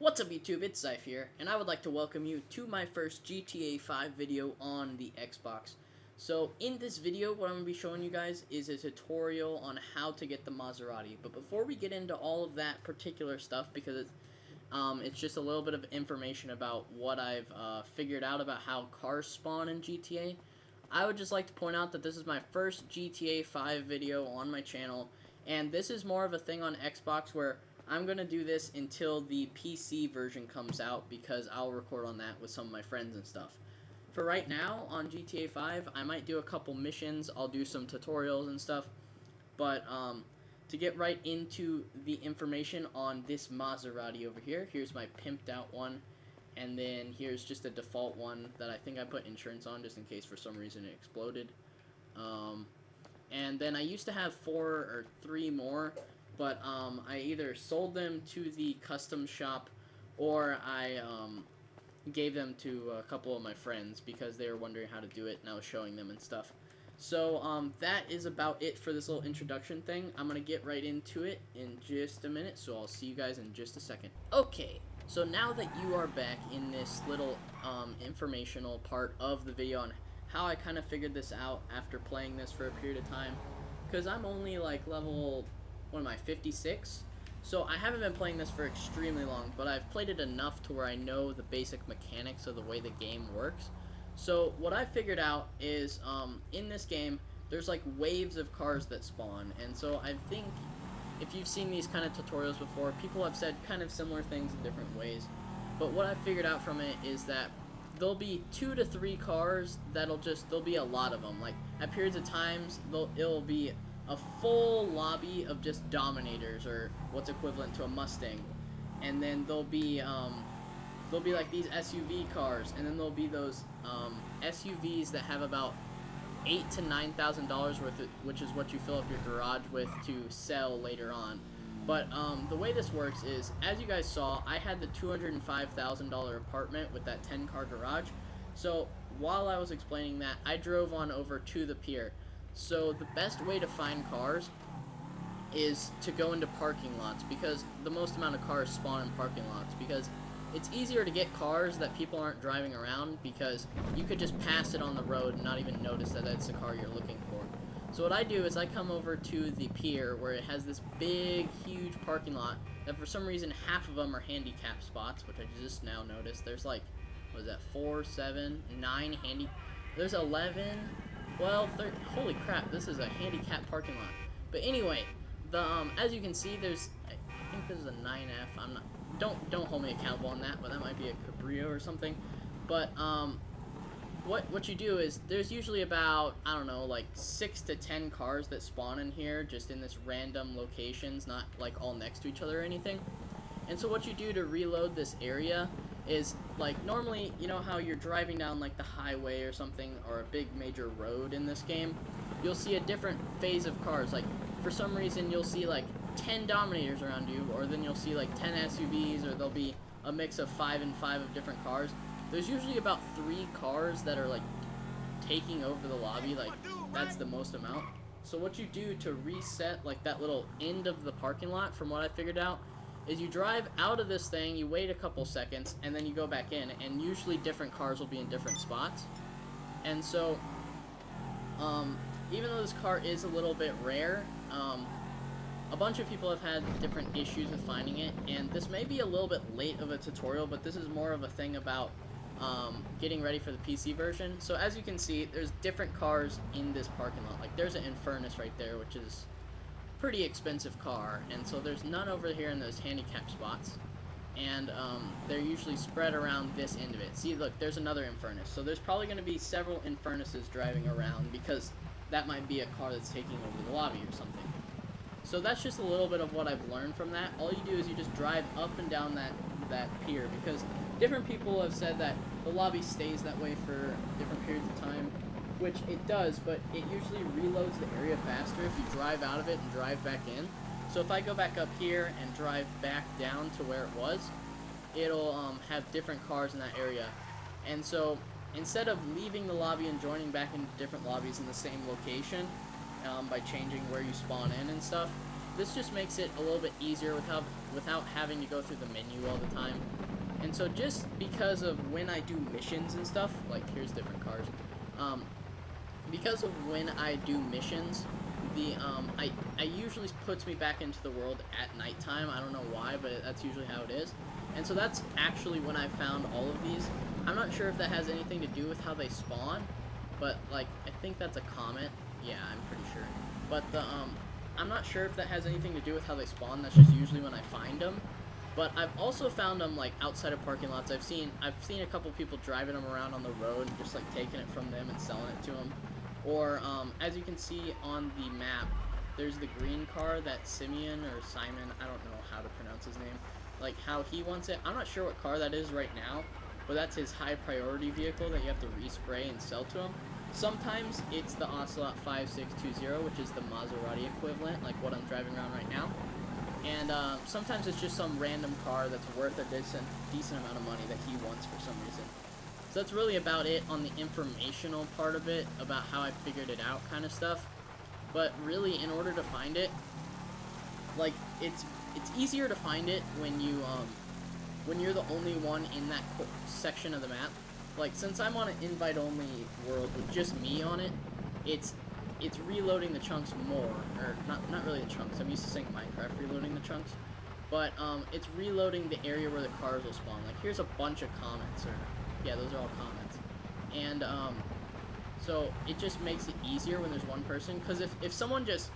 What's up YouTube, it's Zyph here, and I would like to welcome you to my first GTA 5 video on the Xbox. So in this video, what I'm going to be showing you guys is a tutorial on how to get the Maserati. But before we get into all of that particular stuff, because it's just a little bit of information about what I've figured out about how cars spawn in GTA, I would just like to point out that this is my first GTA 5 video on my channel, and this is more of a thing on Xbox where I'm going to do this until the PC version comes out, because I'll record on that with some of my friends and stuff. For right now, on GTA 5, I might do a couple missions, I'll do some tutorials and stuff, but to get right into the information on this Maserati over here, here's my pimped out one, and then here's just a default one that I think I put insurance on just in case for some reason it exploded. And then I used to have 4 or 3 more, but I either sold them to the custom shop or I gave them to a couple of my friends because they were wondering how to do it and I was showing them and stuff. So that is about it for this little introduction thing. I'm going to get right into it in just a minute, so I'll see you guys in just a second. Okay, so now that you are back in this little informational part of the video on how I kind of figured this out after playing this for a period of time, because I'm only like level... what am I, 56? So I haven't been playing this for extremely long, but I've played it enough to where I know the basic mechanics of the way the game works. So what I figured out is, in this game, there's like waves of cars that spawn, and so I think if you've seen these kind of tutorials before, people have said kind of similar things in different ways. But what I figured out from it is that there'll be 2 to 3 cars there'll be a lot of them. Like at periods of times, it'll be a full lobby of just Dominators, or what's equivalent to a Mustang, and then there'll be like these SUV cars, and then there'll be those SUVs that have about $8,000 to $9,000 worth of, which is what you fill up your garage with to sell later on. But the way this works is, as you guys saw, I had the $205,000 apartment with that 10-car garage. So while I was explaining that, I drove on over to the pier. So the best way to find cars is to go into parking lots, because the most amount of cars spawn in parking lots, because it's easier to get cars that people aren't driving around, because you could just pass it on the road and not even notice that it's the car you're looking for. So what I do is I come over to the pier where it has this big, huge parking lot that for some reason half of them are handicap spots, which I just now noticed. There's like, what is that, 4, 7, 9 there's 11... well, holy crap, this is a handicap parking lot. But anyway, as you can see, there's, I think this is a 9F. I'm not, don't hold me accountable on that, but that might be a Cabrio or something. But what you do is, there's usually about, I don't know, like 6 to 10 cars that spawn in here, just in this random locations, not like all next to each other or anything. And so what you do to reload this area is, like, normally, you know how you're driving down like the highway or something, or a big major road in this game, you'll see a different phase of cars. Like for some reason you'll see like 10 Dominators around you, or then you'll see like 10 SUVs, or there'll be a mix of 5 and 5 of different cars. There's usually about 3 cars that are like taking over the lobby, like that's the most amount. So what you do to reset like that little end of the parking lot, from what I figured out, is you drive out of this thing, you wait a couple seconds, and then you go back in, and usually different cars will be in different spots. And so, even though this car is a little bit rare, a bunch of people have had different issues with finding it, and this may be a little bit late of a tutorial, but this is more of a thing about getting ready for the PC version. So as you can see, there's different cars in this parking lot. Like there's an Infernus right there, which is pretty expensive car, and so there's none over here in those handicap spots, and they're usually spread around this end of it. See, look, there's another Infernus, so there's probably going to be several Infernuses driving around, because that might be a car that's taking over the lobby or something. So that's just a little bit of what I've learned from that. All you do is you just drive up and down that pier, because different people have said that the lobby stays that way for different periods of time, which it does, but it usually reloads the area faster if you drive out of it and drive back in. So if I go back up here and drive back down to where it was, it'll have different cars in that area. And so instead of leaving the lobby and joining back into different lobbies in the same location by changing where you spawn in and stuff, this just makes it a little bit easier without having to go through the menu all the time. And so just because of when I do missions and stuff, like here's different cars, because of when I do missions, the I usually puts me back into the world at nighttime. I don't know why, but that's usually how it is. And so that's actually when I found all of these. I'm not sure if that has anything to do with how they spawn, but like I think that's a comet. Yeah, I'm pretty sure. But the I'm not sure if that has anything to do with how they spawn. That's just usually when I find them. But I've also found them like outside of parking lots. I've seen a couple people driving them around on the road and just like taking it from them and selling it to them. Or as you can see on the map, there's the green car that Simeon or Simon, I don't know how to pronounce his name, like how he wants it. I'm not sure what car that is right now, but that's his high priority vehicle that you have to respray and sell to him. Sometimes it's the Ocelot F620, which is the Maserati equivalent, like what I'm driving around right now. And sometimes it's just some random car that's worth a decent amount of money that he wants for some reason. So that's really about it on the informational part of it, about how I figured it out kind of stuff. But really, in order to find it, like, it's easier to find it when you're the only one in that section of the map. Like, since I'm on an invite-only world with just me on it, it's reloading the chunks more, or not really the chunks. I'm used to saying Minecraft reloading the chunks, but it's reloading the area where the cars will spawn. Like, here's a bunch of comments, or yeah, those are all comments, and so it just makes it easier when there's one person. Because if someone just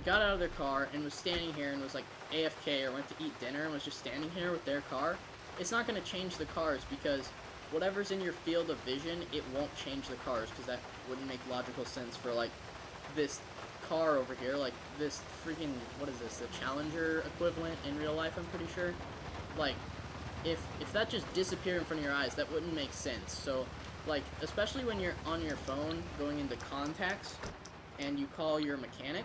got out of their car and was standing here and was like AFK or went to eat dinner and was just standing here with their car, it's not going to change the cars, because whatever's in your field of vision, it won't change the cars, because that wouldn't make logical sense for like this car over here, like this freaking, what is this, the Challenger equivalent in real life, I'm pretty sure. Like, if that just disappeared in front of your eyes, that wouldn't make sense. So, like, especially when you're on your phone going into contacts and you call your mechanic,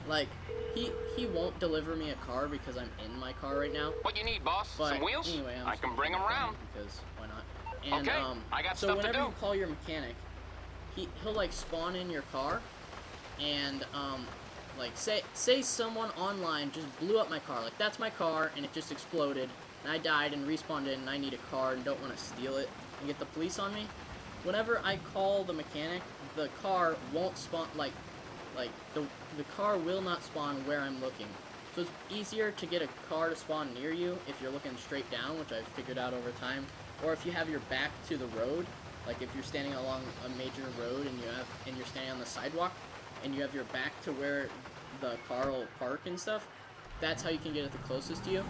like, he won't deliver me a car because I'm in my car right now. What you need, boss? But some wheels? Anyway, I can bring them around. Because why not? And, okay, I got so stuff to do. whenever you call your mechanic, he'll like spawn in your car, and like say someone online just blew up my car. Like, that's my car and it just exploded and I died and respawned in and I need a car and don't want to steal it and get the police on me. Whenever I call the mechanic, the car won't spawn, like the car will not spawn where I'm looking. So it's easier to get a car to spawn near you if you're looking straight down, which I've figured out over time, or if you have your back to the road. Like, if you're standing along a major road and you're standing on the sidewalk and you have your back to where the car will park and stuff, that's how you can get it the closest to you.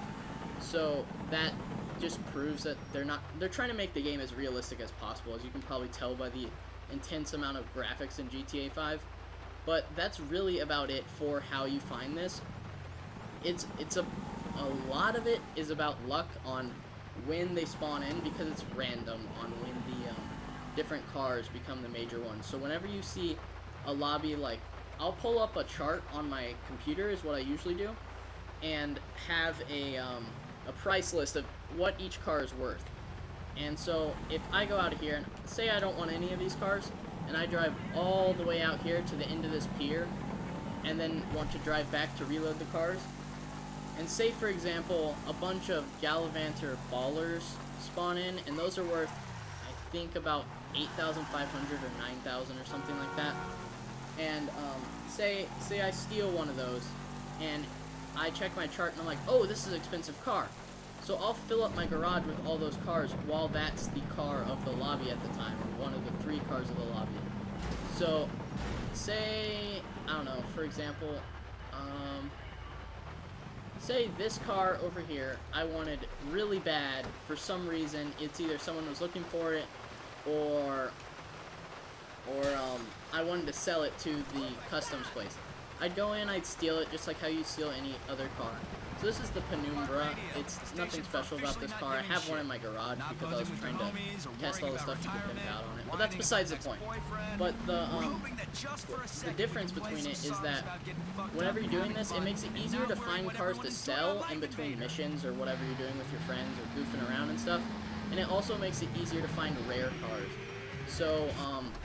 So that just proves that they're trying to make the game as realistic as possible, as you can probably tell by the intense amount of graphics in GTA 5. But that's really about it for how you find this. It's a lot of it is about luck on when they spawn in, because it's random on when the different cars become the major ones. So whenever you see a lobby, like, I'll pull up a chart on my computer, is what I usually do, and have a price list of what each car is worth. And so if I go out of here and say I don't want any of these cars, and I drive all the way out here to the end of this pier, and then want to drive back to reload the cars, and say, for example, a bunch of Gallivanter Ballers spawn in, and those are worth, I think, about 8,500 or 9,000 or something like that. And say I steal one of those, and I check my chart and I'm like, oh, this is an expensive car. So I'll fill up my garage with all those cars while that's the car of the lobby at the time, or one of the 3 cars of the lobby. So say, I don't know, for example, say this car over here I wanted really bad for some reason. It's either someone was looking for it, or I wanted to sell it to the customs place. I'd go in, I'd steal it just like how you steal any other car. So this is the Penumbra. It's nothing special about this car. I have one in my garage because I was trying to test all the stuff to get pimped out on it. But that's besides the point. But the difference between it is that whenever you're doing this, it makes it easier to find cars to sell in between missions or whatever you're doing with your friends or goofing around and stuff. And it also makes it easier to find rare cars. So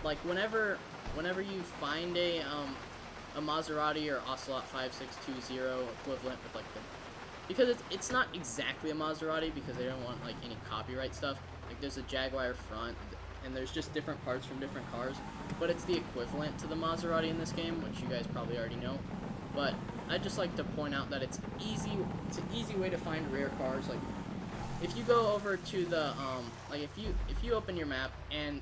like whenever you find a Maserati or Ocelot F620 equivalent with like the, because it's not exactly a Maserati because they don't want like any copyright stuff. Like there's a Jaguar front and there's just different parts from different cars, but it's the equivalent to the Maserati in this game, which you guys probably already know. But I'd just like to point out that it's an easy way to find rare cars. Like if you go over to the like if you open your map and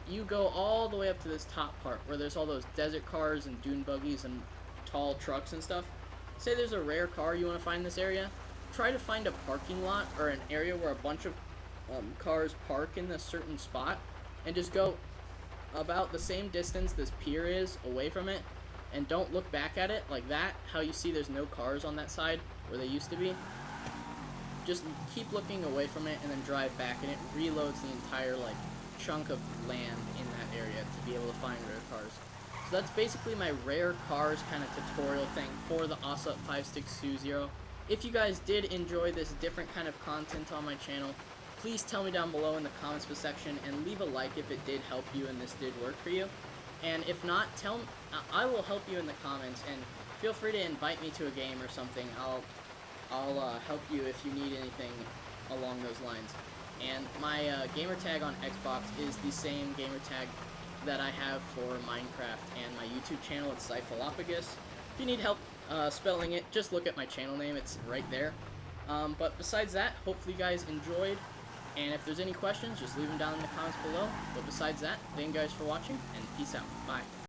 you go all the way up to this top part where there's all those desert cars and dune buggies and tall trucks and stuff. Say there's a rare car you want to find in this area. Try to find a parking lot or an area where a bunch of cars park in a certain spot, and just go about the same distance this pier is away from it, and don't look back at it like that. How you see there's no cars on that side where they used to be. Just keep looking away from it and then drive back, and it reloads the entire like chunk of land in that area to be able to find rare cars. So that's basically my rare cars kind of tutorial thing for the Ocelot F620. If you guys did enjoy this different kind of content on my channel, please tell me down below in the comments section and leave a like if it did help you and this did work for you. And if not, I will help you in the comments, and feel free to invite me to a game or something. I'll help you if you need anything along those lines. And my gamer tag on Xbox is the same gamer tag that I have for Minecraft, and my YouTube channel, it's Zyphalopagus. If you need help spelling it, just look at my channel name, it's right there. But besides that, hopefully you guys enjoyed, and if there's any questions, just leave them down in the comments below. But besides that, thank you guys for watching, and peace out. Bye.